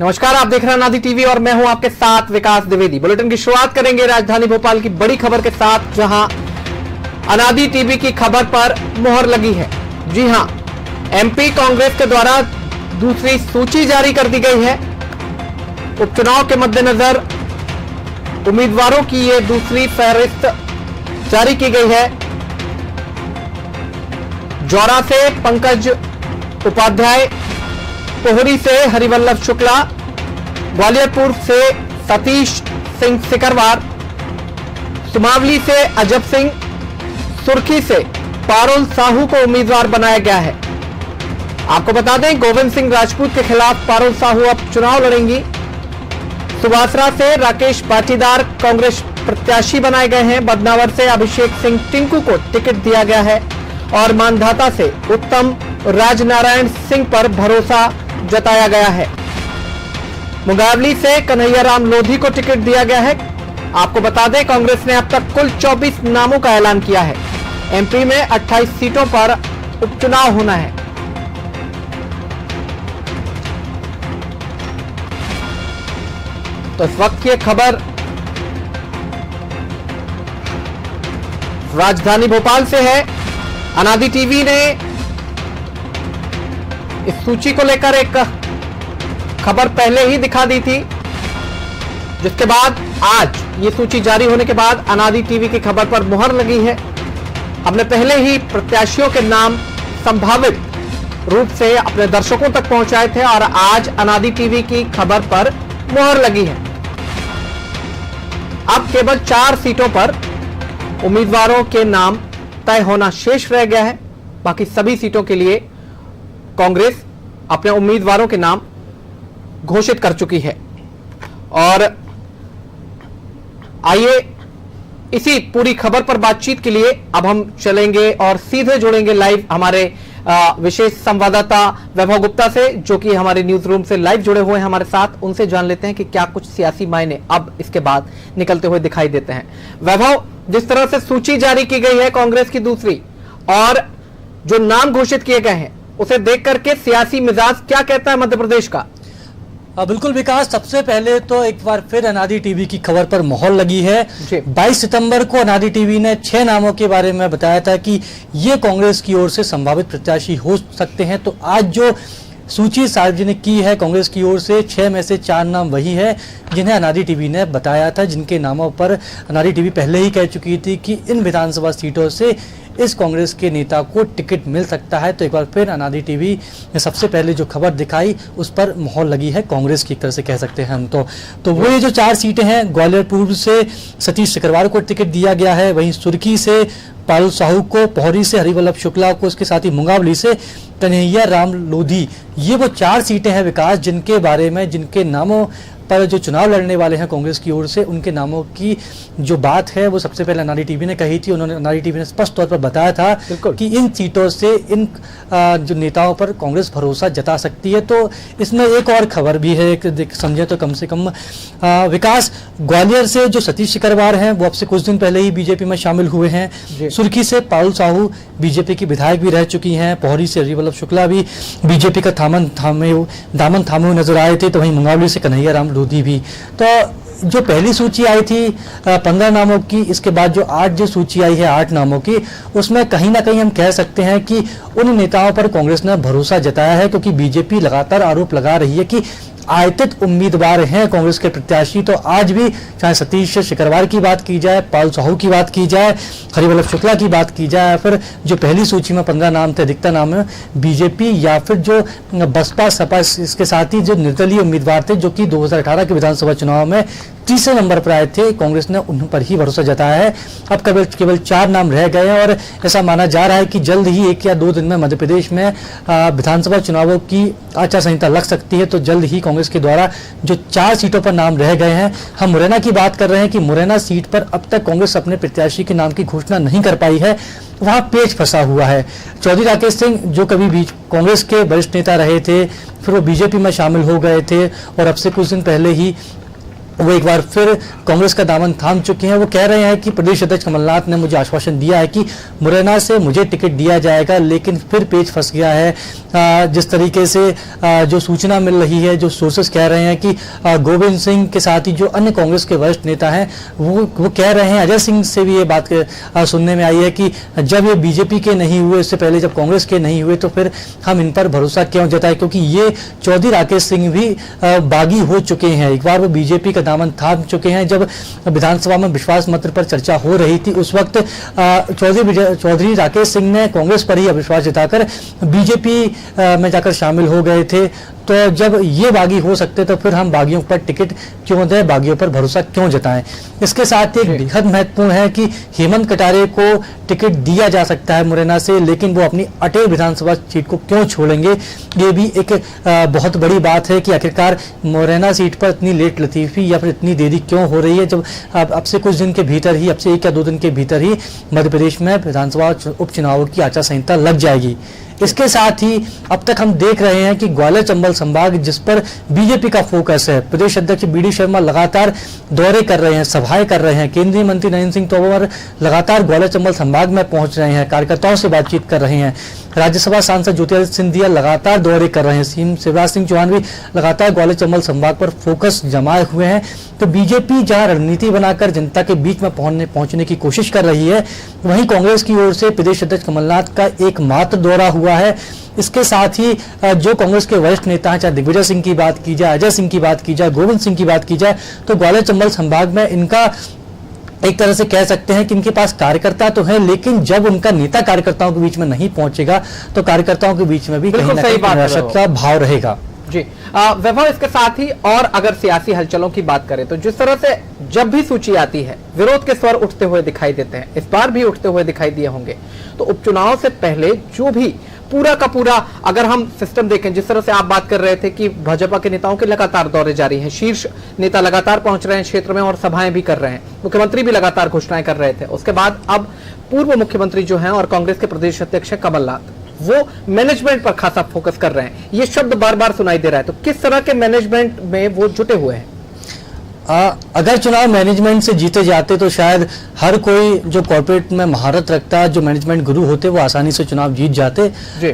नमस्कार, आप देख रहे हैं अनादि टीवी और मैं हूं आपके साथ विकास द्विवेदी। बुलेटिन की शुरुआत करेंगे राजधानी भोपाल की बड़ी खबर के साथ, जहां अनादि टीवी की खबर पर मुहर लगी है। जी हां, एमपी कांग्रेस के द्वारा दूसरी सूची जारी कर दी गई है। उपचुनाव के मद्देनजर उम्मीदवारों की यह दूसरी फहरिस्त जारी की गई है। जौरा से पंकज उपाध्याय, पोहरी से हरिवल्लभ शुक्ला, ग्वालियरपुर से सतीश सिंह सिकरवार, सुमावली से अजब सिंह, सुर्खी से पारुल साहू को उम्मीदवार बनाया गया है। आपको बता दें, गोविंद सिंह राजपूत के खिलाफ पारुल साहू अब चुनाव लड़ेंगी। सुबासरा से राकेश पाटीदार कांग्रेस प्रत्याशी बनाए गए हैं। बदनावर से अभिषेक सिंह टिंकू को टिकट दिया गया है और मानधाता से उत्तम राजनारायण सिंह पर भरोसा जताया गया है। मुंगावली से कन्हैयाराम लोधी को टिकट दिया गया है। आपको बता दें, कांग्रेस ने अब तक कुल 24 नामों का ऐलान किया है। एमपी में 28 सीटों पर उपचुनाव होना है। तो इस वक्त की खबर राजधानी भोपाल से है। अनादि टीवी ने इस सूची को लेकर एक खबर पहले ही दिखा दी थी, जिसके बाद आज ये सूची जारी होने के बाद अनादि टीवी की खबर पर मुहर लगी है। हमने पहले ही प्रत्याशियों के नाम संभावित रूप से अपने दर्शकों तक पहुंचाए थे और आज अनादि टीवी की खबर पर मुहर लगी है। अब केवल 4 सीटों पर उम्मीदवारों के नाम तय होना शेष रह गया है। बाकी सभी सीटों के लिए कांग्रेस अपने उम्मीदवारों के नाम घोषित कर चुकी है। और आइए इसी पूरी खबर पर बातचीत के लिए अब हम चलेंगे और सीधे जुड़ेंगे लाइव हमारे विशेष संवाददाता वैभव गुप्ता से, जो कि हमारे न्यूज रूम से लाइव जुड़े हुए हैं हमारे साथ। उनसे जान लेते हैं कि क्या कुछ सियासी मायने अब इसके बाद निकलते हुए दिखाई देते हैं। वैभव, जिस तरह से सूची जारी की गई है कांग्रेस की दूसरी और जो नाम घोषित किए गए हैं, उसे देख करके सियासी मिजाज क्या कहता है मध्य प्रदेश का? बिल्कुल विकास, सबसे पहले तो एक बार फिर अनादि टीवी की खबर पर मोहर लगी है। 22 सितंबर को अनादि टीवी ने 6 नामों के बारे में बताया था कि ये कांग्रेस की ओर से संभावित प्रत्याशी हो सकते हैं। तो आज जो सूची सार्वजनिक की है कांग्रेस की ओर से, 6 में से 4 नाम वही है जिन्हें अनादि टीवी ने बताया था, जिनके नामों पर अनादि टीवी पहले ही कह चुकी थी कि इन विधानसभा सीटों से इस कांग्रेस के नेता को टिकट मिल सकता है। तो एक बार फिर अनादि टीवी ने सबसे पहले जो खबर दिखाई उस पर मोहर लगी है कांग्रेस की, एक तरह से कह सकते हैं हम। तो वो ये जो 4 सीटें हैं, ग्वालियरपुर से सतीश सिकरवार को टिकट दिया गया है, वहीं सुर्खी से पारुल साहू को, पोहरी से हरिवल्लभ शुक्ला को, इसके साथ ही मुंगावली से कन्हैयाराम लोधी। ये वो 4 सीटें हैं विकास, जिनके बारे में, जिनके नामों पर जो चुनाव लड़ने वाले हैं कांग्रेस की ओर से, उनके नामों की जो बात है वो सबसे पहले अनादि टीवी ने कही थी। उन्होंने, अनादि टीवी ने स्पष्ट तौर पर बताया था कि इन सीटों से इन जो नेताओं पर कांग्रेस भरोसा जता सकती है। तो इसमें एक और खबर भी है, एक समझे तो कम से कम विकास, ग्वालियर से जो सतीश सिकरवार हैं वो अब से कुछ दिन पहले ही बीजेपी में शामिल हुए हैं। सुर्खी से पारुल साहू बीजेपी की विधायक भी रह चुकी हैं। पोहरी से हरिवल्लभ शुक्ला भी बीजेपी का दामन थामे नजर आए थे। तो वहीं मुंगावली से कन्हैयाराम लोधी भी। तो जो पहली सूची आई थी 15 नामों की, इसके बाद जो 8 जो सूची आई है 8 नामों की, उसमें कहीं ना कहीं हम कह सकते हैं कि उन नेताओं पर कांग्रेस ने भरोसा जताया है, क्योंकि बीजेपी लगातार आरोप लगा रही है कि आयतित उम्मीदवार हैं कांग्रेस के प्रत्याशी। तो आज भी चाहे सतीश सिकरवार की बात की जाए, पारुल साहू की बात की जाए, हरिवल्लभ शुक्ला की बात की जाए, फिर जो पहली सूची में 15 नाम थे, अधिकतर नाम है बीजेपी या फिर जो बसपा सपा, इसके साथ ही जो निर्दलीय उम्मीदवार थे जो कि 2018 के विधानसभा चुनाव में तीसरे नंबर पर आए थे, कांग्रेस ने उन पर ही भरोसा जताया है। अब केवल 4 नाम रह गए हैं और ऐसा माना जा रहा है कि जल्द ही 1 या 2 दिन में मध्य प्रदेश में विधानसभा चुनावों की आचार संहिता लग सकती है। तो जल्द ही कांग्रेस के द्वारा जो 4 सीटों पर नाम रह गए हैं, हम मुरैना की बात कर रहे हैं कि मुरैना सीट पर अब तक कांग्रेस अपने प्रत्याशी के नाम की घोषणा नहीं कर पाई है, वहां पेच फंसा हुआ है। चौधरी राकेश सिंह जो कभी कांग्रेस के वरिष्ठ नेता रहे थे, फिर वो बीजेपी में शामिल हो गए थे और अब से कुछ दिन पहले ही वो एक बार फिर कांग्रेस का दामन थाम चुके हैं। वो कह रहे हैं कि प्रदेश अध्यक्ष कमलनाथ ने मुझे आश्वासन दिया है कि मुरैना से मुझे टिकट दिया जाएगा, लेकिन फिर पेच फंस गया है। जिस तरीके से जो सूचना मिल रही है, जो सोर्सेस कह रहे हैं कि गोविंद सिंह के साथ ही जो अन्य कांग्रेस के वरिष्ठ नेता हैं वो कह रहे हैं, अजय सिंह से भी ये बात सुनने में आई है कि जब ये बीजेपी के नहीं हुए, इससे पहले जब कांग्रेस के नहीं हुए, तो फिर हम इन पर भरोसा क्यों जताए, क्योंकि ये चौधरी राकेश सिंह भी बागी हो चुके हैं। एक बार वो बीजेपी का दामन थाम चुके हैं। जब विधानसभा में विश्वास मत पर चर्चा हो रही थी, उस वक्त चौधरी राकेश सिंह ने कांग्रेस पर ही अविश्वास जताकर बीजेपी में जाकर शामिल हो गए थे। तो जब ये बागी हो सकते तो फिर हम बागियों पर टिकट क्यों दें, बागियों पर भरोसा क्यों जताएं। इसके साथ ही एक बेहद महत्वपूर्ण है कि हेमंत कटारे को टिकट दिया जा सकता है मुरैना से, लेकिन वो अपनी अटेर विधानसभा सीट को क्यों छोड़ेंगे, ये भी एक बहुत बड़ी बात है कि आखिरकार मुरैना सीट पर इतनी लेट लतीफी या फिर इतनी देरी क्यों हो रही है, जब अब से कुछ दिन के भीतर ही, अब से 1 या 2 दिन के भीतर ही मध्य प्रदेश में विधानसभा उपचुनावों की आचार संहिता लग जाएगी। इसके साथ ही अब तक हम देख रहे हैं कि ग्वालियर चंबल संभाग, जिस पर बीजेपी का फोकस है, प्रदेश अध्यक्ष बीडी शर्मा लगातार दौरे कर रहे हैं, सभाएं कर रहे हैं। केंद्रीय मंत्री नरेंद्र सिंह तोमर लगातार ग्वालियर चंबल संभाग में पहुंच रहे हैं, कार्यकर्ताओं से बातचीत कर रहे हैं। राज्यसभा सांसद ज्योतिरादित्य सिंधिया लगातार दौरे कर रहे हैं। शिवराज सिंह चौहान भी लगातार ग्वालियर चंबल संभाग पर फोकस जमाए हुए हैं। तो बीजेपी जहां रणनीति बनाकर जनता के बीच में पहुंचने की कोशिश कर रही है, वहीं कांग्रेस की ओर से प्रदेश अध्यक्ष कमलनाथ का एकमात्र दौरा हुआ है। इसके साथ ही जो कांग्रेस के वरिष्ठ नेता हैं, चाहे दिग्विजय सिंह की बात की जाए, अजय सिंह की बात की जाए, गोविंद सिंह की बात की जाए, तो ग्वालियर चंबल संभाग में इनका एक तरह से कह सकते हैं कि इनके पास कार्यकर्ता तो है, लेकिन जब उनका नेता कार्यकर्ताओं के बीच में नहीं पहुंचेगा तो कार्यकर्ताओं के बीच में भी कहीं ना कहीं निराशा का भाव रहेगा। जी वैभव, इसके साथ ही और अगर सियासी हलचलों की बात करें तो जिस तरह से जब भी सूची आती है विरोध के स्वर उठते हुए दिखाई देते हैं, इस बार भी उठते हुए दिखाई दिए होंगे। तो उपचुनाव से पहले जो भी पूरा का पूरा अगर हम सिस्टम देखें, जिस तरह से आप बात कर रहे थे कि भाजपा के नेताओं के लगातार दौरे जारी हैं, शीर्ष नेता लगातार पहुंच रहे हैं क्षेत्र में और सभाएं भी कर रहे हैं, मुख्यमंत्री भी लगातार घोषणाएं कर रहे थे। उसके बाद अब पूर्व मुख्यमंत्री जो हैं और कांग्रेस के प्रदेश अध्यक्ष हैं कमलनाथ, वो मैनेजमेंट पर खासा फोकस कर रहे हैं। ये शब्द बार बार सुनाई दे रहा है, तो किस तरह के मैनेजमेंट में वो जुटे हुए हैं? अगर चुनाव मैनेजमेंट से जीते जाते तो शायद हर कोई जो कॉर्पोरेट में महारत रखता है, जो मैनेजमेंट गुरु होते, वो आसानी से चुनाव जीत जाते।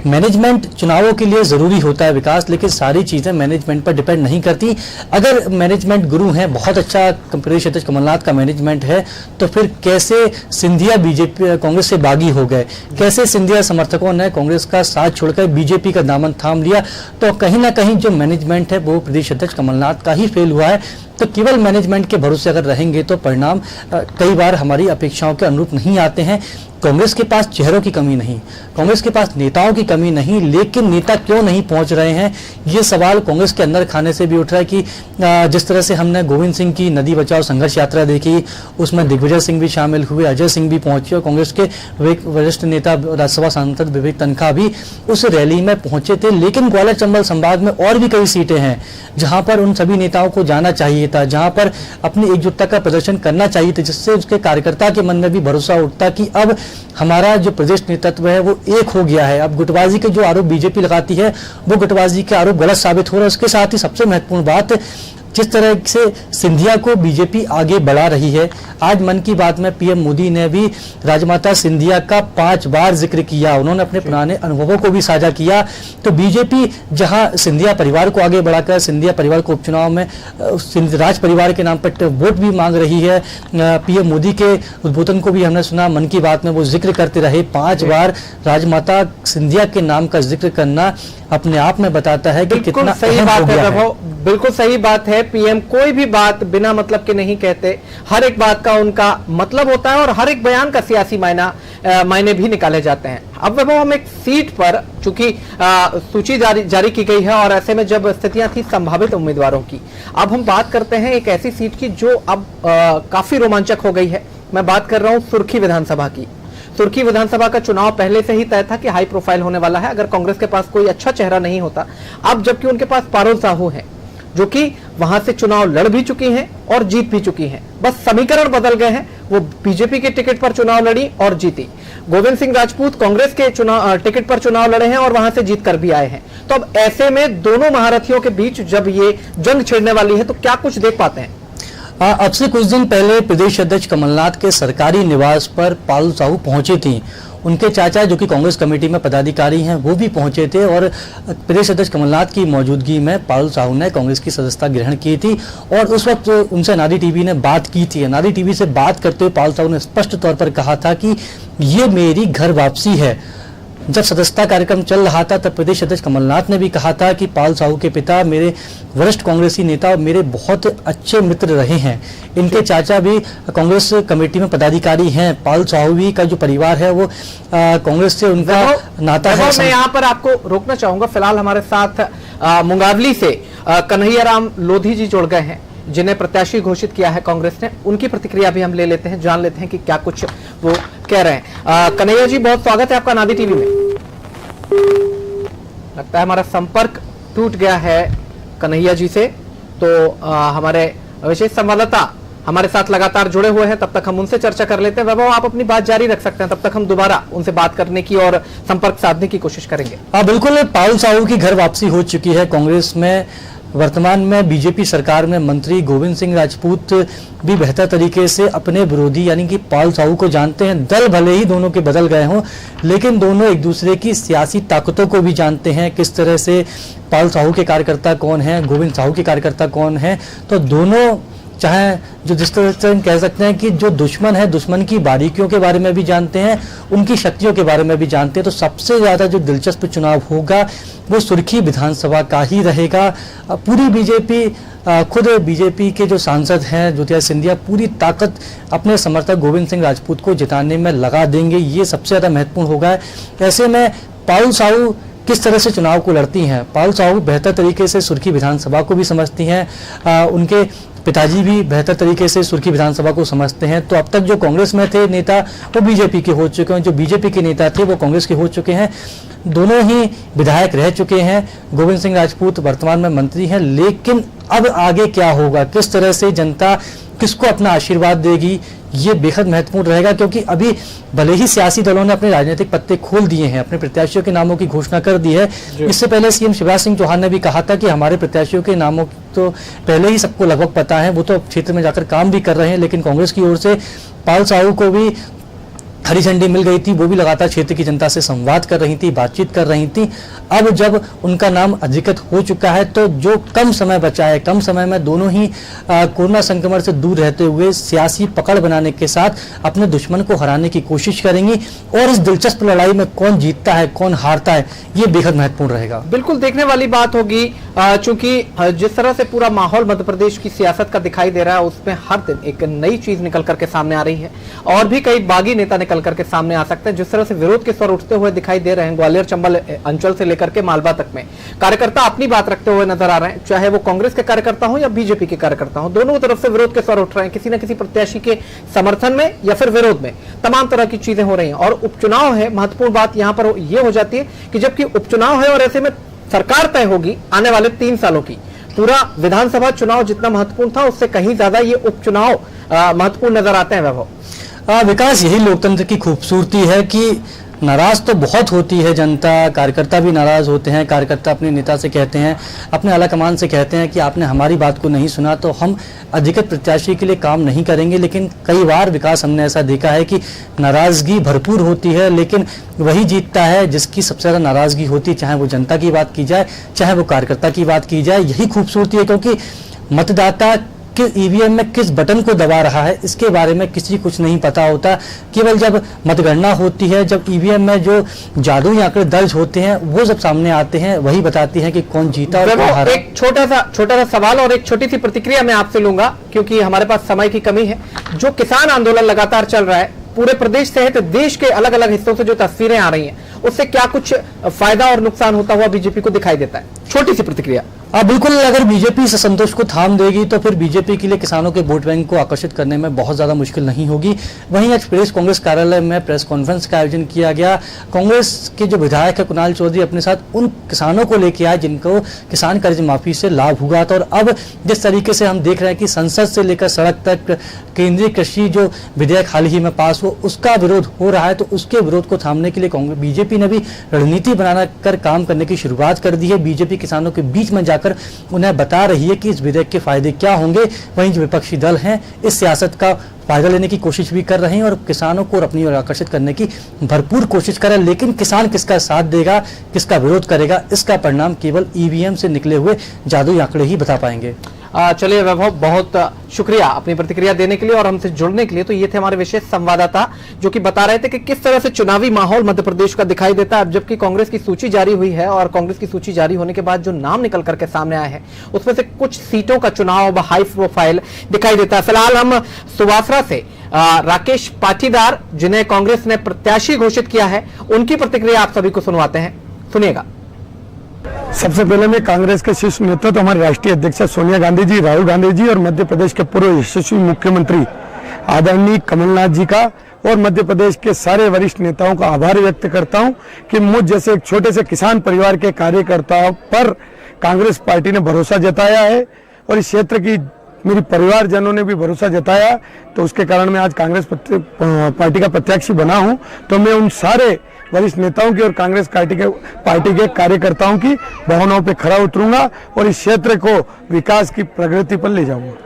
मैनेजमेंट चुनावों के लिए जरूरी होता है विकास, लेकिन सारी चीजें मैनेजमेंट पर डिपेंड नहीं करती। अगर मैनेजमेंट गुरु हैं, बहुत अच्छा प्रदेश अध्यक्ष कमलनाथ का मैनेजमेंट है, तो फिर कैसे सिंधिया बीजेपी कांग्रेस से बागी हो गए, कैसे सिंधिया समर्थकों ने कांग्रेस का साथ छोड़कर बीजेपी का दामन थाम लिया। तो कहीं ना कहीं जो मैनेजमेंट है वो प्रदेश अध्यक्ष कमलनाथ का ही फेल हुआ है। तो केवल मैनेजमेंट के भरोसे अगर रहेंगे तो परिणाम कई बार हमारी अपेक्षाओं के अनुरूप नहीं आते हैं। कांग्रेस के पास चेहरों की कमी नहीं, कांग्रेस के पास नेताओं की कमी नहीं, लेकिन नेता क्यों नहीं पहुंच रहे हैं, ये सवाल कांग्रेस के अंदर खाने से भी उठ रहा है कि जिस तरह से हमने गोविंद सिंह की नदी बचाओ संघर्ष यात्रा देखी, उसमें दिग्विजय सिंह भी शामिल हुए, अजय सिंह भी पहुंचे और कांग्रेस के वरिष्ठ नेता राज्यसभा सांसद विवेक तनखा भी उस रैली में पहुंचे थे। लेकिन ग्वालियर चंबल संभाग में और भी कई सीटें हैं जहां पर उन सभी नेताओं को जाना चाहिए था, जहां पर अपनी एकजुटता का प्रदर्शन करना चाहिए था, जिससे उसके कार्यकर्ता के मन में भी भरोसा उठता कि अब हमारा जो प्रदेश नेतृत्व है वो एक हो गया है। अब गुटबाजी के जो आरोप बीजेपी लगाती है वो गुटबाजी के आरोप गलत साबित हो रहा है। उसके साथ ही सबसे महत्वपूर्ण बात, जिस तरह से सिंधिया को बीजेपी आगे बढ़ा रही है, आज मन की बात में पीएम मोदी ने भी राजमाता सिंधिया का 5 बार जिक्र किया, उन्होंने अपने पुराने अनुभवों को भी साझा किया। तो बीजेपी जहां सिंधिया परिवार को आगे बढ़ाकर सिंधिया परिवार को उपचुनाव में राज परिवार के नाम पर वोट भी मांग रही है। पीएम मोदी के उद्बोधन को भी हमने सुना, मन की बात में वो जिक्र करते रहे। 5 बार राजमाता सिंधिया के नाम का जिक्र करना अपने आप में बताता है कि कितना सही बात है। बिल्कुल सही बात है। पीएम कोई भी बात बिना मतलब के नहीं कहते, हर एक बात का उनका मतलब होता है और हर एक बयान का सियासी मायने भी निकाले जाते हैं। अब वह हम एक सीट पर, चूंकि सूची जारी की गई है और ऐसे में जब स्थितियां थी संभावित उम्मीदवारों की, अब हम बात करते हैं एक ऐसी सीट की जो अब काफी रोमांचक हो गई है। मैं बात कर रहा हूं सुर्खी विधानसभा की। सुर्खी विधानसभा का चुनाव पहले से ही तय था कि हाई प्रोफाइल होने वाला है अगर कांग्रेस के पास कोई अच्छा चेहरा नहीं होता। अब जबकि उनके पास पारुल साहू हैं जो कि वहां से चुनाव लड़ भी चुकी हैं और जीत भी चुकी हैं, बस समीकरण बदल गए हैं। वो बीजेपी के टिकट पर चुनाव लड़ी और जीती। गोविंद सिंह राजपूत कांग्रेस के टिकट पर चुनाव लड़े हैं और वहां से जीत कर भी आए हैं। तो अब ऐसे में दोनों महारथियों के बीच जब ये जंग छिड़ने वाली है तो क्या कुछ देख पाते हैं? अब से कुछ दिन पहले प्रदेश अध्यक्ष कमलनाथ के सरकारी निवास पर पारुल साहू पहुंचे थी। उनके चाचा जो कि कांग्रेस कमेटी में पदाधिकारी हैं वो भी पहुंचे थे और प्रदेश अध्यक्ष कमलनाथ की मौजूदगी में पारुल साहू ने कांग्रेस की सदस्यता ग्रहण की थी और उस वक्त उनसे अनादि टीवी ने बात की थी। अनादि टीवी से बात करते हुए पारुल साहू ने स्पष्ट तौर पर कहा था कि ये मेरी घर वापसी है। जब सदस्यता कार्यक्रम चल रहा था तब प्रदेश अध्यक्ष कमलनाथ ने भी कहा था कि पारुल साहू के पिता मेरे वरिष्ठ कांग्रेसी नेता और मेरे बहुत अच्छे मित्र रहे हैं। इनके चाचा भी कांग्रेस कमेटी में पदाधिकारी हैं। पारुल साहू भी का जो परिवार है वो कांग्रेस से उनका नाता है। मैं यहाँ पर आपको रोकना चाहूंगा। फिलहाल हमारे साथ मुंगावली से कन्हैयाराम लोधी जी जुड़ गए हैं जिन्हें प्रत्याशी घोषित किया है कांग्रेस ने। उनकी प्रतिक्रिया भी हम ले लेते हैं, जान लेते हैं कि क्या कुछ वो कह रहे हैं। कन्हैया जी, बहुत स्वागत है आपका अनादि टीवी में। लगता है हमारा संपर्क टूट गया है कन्हैया जी से, तो हमारे विशेष संवाददाता हमारे साथ लगातार जुड़े हुए हैं, तब तक हम उनसे चर्चा कर लेते हैं। वैभव, आप अपनी बात जारी रख सकते हैं, तब तक हम दोबारा उनसे बात करने की और संपर्क साधने की कोशिश करेंगे। बिल्कुल, पारुल साहू की घर वापसी हो चुकी है। कांग्रेस में वर्तमान में बीजेपी सरकार में मंत्री गोविंद सिंह राजपूत भी बेहतर तरीके से अपने विरोधी यानी कि पारुल साहू को जानते हैं। दल भले ही दोनों के बदल गए हों, लेकिन दोनों एक दूसरे की सियासी ताकतों को भी जानते हैं। किस तरह से पारुल साहू के कार्यकर्ता कौन है, गोविंद साहू के कार्यकर्ता कौन है, तो दोनों चाहे जो जिस तरह से हम कह सकते हैं कि जो दुश्मन है, दुश्मन की बारीकियों के बारे में भी जानते हैं, उनकी शक्तियों के बारे में भी जानते हैं। तो सबसे ज्यादा जो दिलचस्प चुनाव होगा वो सुर्खी विधानसभा का ही रहेगा। पूरी बीजेपी, खुद बीजेपी के जो सांसद हैं ज्योतिरादित्य सिंधिया पूरी ताकत अपने समर्थक गोविंद सिंह राजपूत को जिताने में लगा देंगे। ये सबसे ज्यादा महत्वपूर्ण होगा। ऐसे में पारुल साहू किस तरह से चुनाव को लड़ती हैं, पारुल साहू बेहतर तरीके से सुर्खी विधानसभा को भी समझती हैं। उनके पिताजी भी बेहतर तरीके से सुर्खी विधानसभा को समझते हैं। तो अब तक जो कांग्रेस में थे नेता वो बीजेपी के हो चुके हैं, जो बीजेपी के नेता थे वो कांग्रेस के हो चुके हैं। दोनों ही विधायक रह चुके हैं। गोविंद सिंह राजपूत वर्तमान में मंत्री हैं, लेकिन अब आगे क्या होगा, किस तरह से जनता किसको अपना आशीर्वाद देगी, ये बेहद महत्वपूर्ण रहेगा। क्योंकि अभी भले ही सियासी दलों ने अपने राजनीतिक पत्ते खोल दिए हैं, अपने प्रत्याशियों के नामों की घोषणा कर दी है। इससे पहले सीएम शिवराज सिंह चौहान ने भी कहा था कि हमारे प्रत्याशियों के नामों तो पहले ही सबको लगभग पता है, वो तो क्षेत्र में जाकर काम भी कर रहे हैं। लेकिन कांग्रेस की ओर से पारुल साहू को भी हरी झंडी मिल गई थी, वो भी लगातार क्षेत्र की जनता से संवाद कर रही थी, बातचीत कर रही थी। अब जब उनका नाम अधिकृत हो चुका है तो जो कम समय बचा है, कम समय में दोनों ही कोरोना संक्रमण से दूर रहते हुए सियासी पकड़ बनाने के साथ अपने दुश्मन को हराने की कोशिश करेंगी। और इस दिलचस्प लड़ाई में कौन जीतता है, कौन हारता है, ये बेहद महत्वपूर्ण रहेगा। बिल्कुल देखने वाली बात होगी, चूंकि जिस तरह से पूरा माहौल मध्य प्रदेश की सियासत का दिखाई दे रहा है, उसमें हर दिन एक नई चीज निकल करके सामने आ रही है और भी कई बागी नेता निकल करके सामने आ सकते हैं। जिस तरह से विरोध के स्वर उठते हुए दिखाई दे रहे हैं ग्वालियर चंबल अंचल से लेकर के मालवा तक में, कार्यकर्ता अपनी बात रखते हुए नजर आ रहे हैं, चाहे वो कांग्रेस के कार्यकर्ता हो या बीजेपी के कार्यकर्ता हो, दोनों तरफ से विरोध के स्वर उठ रहे हैं। किसी न किसी प्रत्याशी के समर्थन में या फिर विरोध में तमाम तरह की चीजें हो रही हैं। और उपचुनाव है, महत्वपूर्ण बात यहां पर यह हो जाती है कि जबकि उपचुनाव है और ऐसे में सरकार तय होगी आने वाले 3 सालों की, पूरा विधानसभा चुनाव जितना महत्वपूर्ण था उससे कहीं ज्यादा ये उपचुनाव महत्वपूर्ण नजर आते हैं। वैभव, विकास, यही लोकतंत्र की खूबसूरती है कि नाराज तो बहुत होती है जनता, कार्यकर्ता भी नाराज होते हैं। कार्यकर्ता अपने नेता से कहते हैं, अपने आला कमान से कहते हैं कि आपने हमारी बात को नहीं सुना तो हम अधिकृत प्रत्याशी के लिए काम नहीं करेंगे। लेकिन कई बार विकास हमने ऐसा देखा है कि नाराजगी भरपूर होती है, लेकिन वही जीतता है जिसकी सबसे ज्यादा नाराजगी होती है, चाहे वो जनता की बात की जाए, चाहे वो कार्यकर्ता की बात की जाए। यही खूबसूरती है, क्योंकि मतदाता कि ईवीएम में किस बटन को दबा रहा है इसके बारे में किसी कुछ नहीं पता होता। केवल जब मतगणना होती है, जब ईवीएम में जो जादुई आंकड़े दर्ज होते हैं वो जब सामने आते हैं, वही बताती हैं कि कौन जीता और कौन हारा। एक छोटा सा सवाल और एक छोटी सी प्रतिक्रिया मैं आपसे लूंगा, क्योंकि हमारे पास समय की कमी है। जो किसान आंदोलन लगातार चल रहा है पूरे प्रदेश सहित देश के अलग अलग हिस्सों से, जो तस्वीरें आ रही हैं, उससे क्या कुछ फायदा और नुकसान होता हुआ बीजेपी को दिखाई देता है? छोटी सी प्रतिक्रिया। बिल्कुल, अगर बीजेपी से संतोष को थाम देगी तो फिर बीजेपी के लिए किसानों के वोट बैंक को आकर्षित करने में बहुत ज्यादा मुश्किल नहीं होगी। वहीं आज प्रदेश कांग्रेस कार्यालय में प्रेस कॉन्फ्रेंस का आयोजन किया गया। कांग्रेस के जो विधायक है कुणाल चौधरी अपने साथ उन किसानों को लेके आए जिनको किसान कर्ज माफी से लाभ हुआ था। और अब जिस तरीके से हम देख रहे हैं कि संसद से लेकर सड़क तक केंद्रीय कृषि जो विधेयक हाल ही में पास हुआ उसका विरोध हो रहा है, तो उसके विरोध को थामने के लिए कांग्रेस बीजेपी ने भी रणनीति बनाकर काम करने की शुरुआत कर दी है। बीजेपी किसानों के बीच में जाकर आकर उन्हें बता रही है कि इस विधेयक के फायदे क्या होंगे। वहीं जो विपक्षी दल हैं इस सियासत का फायदा लेने की कोशिश भी कर रहे हैं और किसानों को अपनी ओर आकर्षित करने की भरपूर कोशिश कर रहे हैं। लेकिन किसान किसका साथ देगा, किसका विरोध करेगा, इसका परिणाम केवल ईवीएम से निकले हुए जादुई आंकड़े ही बता पाएंगे। चलिए वैभव, बहुत शुक्रिया अपनी प्रतिक्रिया देने के लिए और हमसे जुड़ने के लिए। तो ये थे हमारे विशेष संवाददाता जो कि बता रहे थे कि किस तरह से चुनावी माहौल मध्य प्रदेश का दिखाई देता है। अब जबकि कांग्रेस की सूची जारी हुई है और कांग्रेस की सूची जारी होने के बाद जो नाम निकल करके सामने आए हैं उसमें से कुछ सीटों का चुनाव हाई प्रोफाइल दिखाई देता है। फिलहाल हम सुवासरा से राकेश पाटीदार, जिन्हें कांग्रेस ने प्रत्याशी घोषित किया है, उनकी प्रतिक्रिया आप सभी को सुनवाते हैं। सुनिएगा। सबसे पहले मैं कांग्रेस के शीर्ष नेतृत्व हमारे राष्ट्रीय अध्यक्ष सोनिया गांधी जी, राहुल गांधी जी और मध्य प्रदेश के पूर्व यशस्वी मुख्यमंत्री आदरणीय कमलनाथ जी का और मध्य प्रदेश के सारे वरिष्ठ नेताओं का आभार व्यक्त करता हूं कि मुझ जैसे एक छोटे से किसान परिवार के कार्यकर्ताओं पर कांग्रेस पार्टी ने भरोसा जताया है और इस क्षेत्र की मेरी परिवारजनों ने भी भरोसा जताया, तो उसके कारण मैं आज कांग्रेस पार्टी का प्रत्याशी बना हूं। तो मैं उन सारे वरिष्ठ नेताओं की और कांग्रेस पार्टी के कार्यकर्ताओं की भावनाओं पे खरा उतरूंगा और इस क्षेत्र को विकास की प्रगति पर ले जाऊंगा।